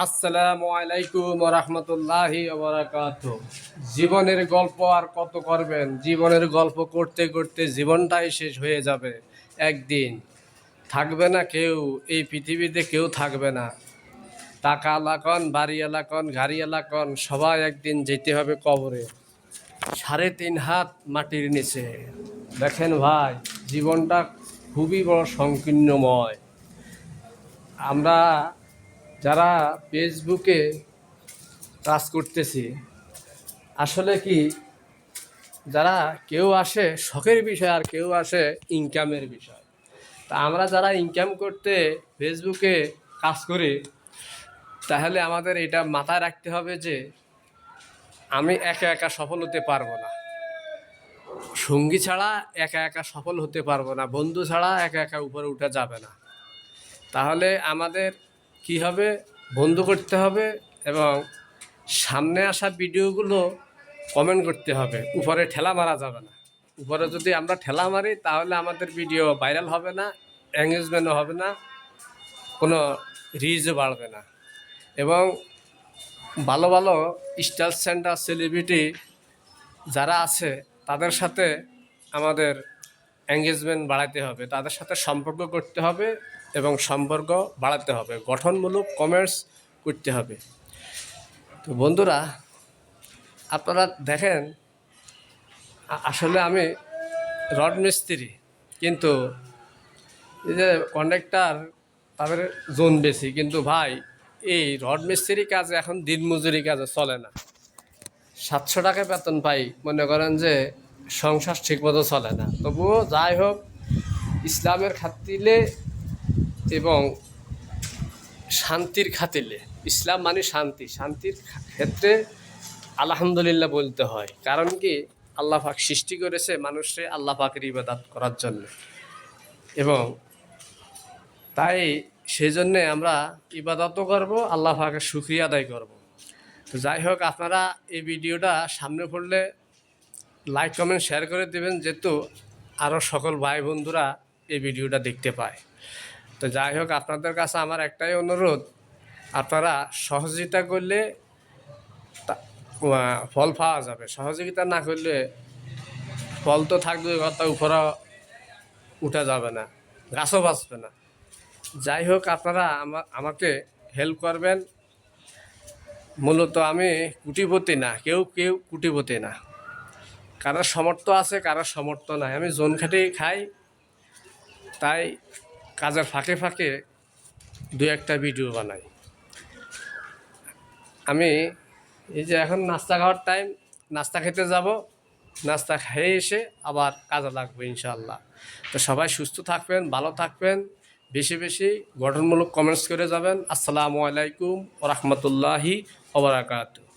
আসসালামু আলাইকুম ওয়া রাহমাতুল্লাহি ওয়া বারাকাতুহু। জীবনের গল্প আর কত করবেন? জীবনের গল্প করতে করতে জীবনটাই শেষ হয়ে যাবে একদিন। থাকবে না কেউ, এই পৃথিবীতে কেউ থাকবে না। টাকাওয়ালা কন, বাড়িওয়ালা কন, গাড়িওয়ালা কন, সবাই একদিন যেতে হবে কবরে। 3.5 হাত মাটির নিচে। দেখেন ভাই, জীবনটা খুবই বড় সংকীর্ণময়। আমরা যারা ফেসবুকে কাজ করতেছি, আসলে কি, যারা কেউ আসে শখের বিষয় আর কেউ আসে ইনকামের বিষয়। তা আমরা যারা ইনকাম করতে ফেসবুকে কাজ করি, তাহলে আমাদের এটা মাথায় রাখতে হবে যে আমি একা একা সফল হতে পারবো না। সঙ্গী ছাড়া একা একা সফল হতে পারবো না, বন্ধু ছাড়া একা একা উপরে উঠা যাবে না। তাহলে আমাদের কি হবে, বন্ধু করতে হবে এবং সামনে আসা ভিডিওগুলো কমেন্ট করতে হবে। উপরে ঠেলা মারা যাবে না। উপরে যদি আমরা ঠেলা মারি তাহলে আমাদের ভিডিও ভাইরাল হবে না, এঙ্গেজমেন্টও হবে না, কোনো রিচও বাড়বে না। এবং ভালো ভালো স্টার সেন্টার সেলিব্রিটি যারা আছে তাদের সাথে আমাদের এঙ্গেজমেন্ট বাড়াতে হবে, তাদের সাথে সম্পর্ক করতে হবে এবং সম্পর্ক বাড়াতে হবে, গঠনমূলক কমেন্টস করতে হবে। তো বন্ধুরা, আপনারা দেখেন, আসলে আমি রড মিস্ত্রি, কিন্তু এই যে কন্ট্রাক্টর তাদের জোন বেশি, কিন্তু ভাই এই রড মিস্ত্রি কাজে এখন দিনমজুরি কাজে চলে না। 700 টাকা বেতন পাই, মনে করেন যে সংসার ঠিকমতো চলে না। তবুও যাই হোক, ইসলামের খাতিলে এবং শান্তির খাতিলে, ইসলাম মানে শান্তি, শান্তির ক্ষেত্রে আলহামদুলিল্লাহ বলতে হয়। কারণ কি, আল্লাহ পাক সৃষ্টি করেছে মানুষকে আল্লাহ পাকের ইবাদত করার জন্য, এবং তাই সেজন্যে আমরা ইবাদতও করব, আল্লাহ পাকের শুকরিয়া আদায় করব। তো যাই হোক, আপনারা এই ভিডিওটা সামনে পড়লে লাইক কমেন্ট শেয়ার করে দেবেন, যেহেতু আরও সকল ভাই বন্ধুরা এই ভিডিওটা দেখতে পায়। তো যাই হোক, আপনাদের কাছে আমার একটাই অনুরোধ, আপনারা সহযোগিতা করলে ফল পাওয়া যাবে, সহযোগিতা না করলে ফল তো থাকবে, কথা উপরে উঠা যাবে না, গাছও বাঁচবে না। যাই হোক, আপনারা আমাকে হেল্প করবেন। মূলত আমি কুটিপতি না, কেউ কেউ কুটিপতি না, কারোর সামর্থ্য আছে কারোর সামর্থ্য নাই। আমি জোন খাটেই খাই, তাই কাজের ফাঁকে ফাঁকে দু একটা ভিডিও বানাই। আমি এই যে এখন নাস্তা খাওয়ার টাইম, নাস্তা খেতে যাব, নাস্তা খেয়ে এসে আবার কাজে লাগবে ইনশাআল্লাহ। তো সবাই সুস্থ থাকবেন, ভালো থাকবেন, বেশি বেশি গঠনমূলক কমেন্টস করে যাবেন। আসসালামু আলাইকুম ওয়া রাহমাতুল্লাহি ওয়া বারাকাতুহু।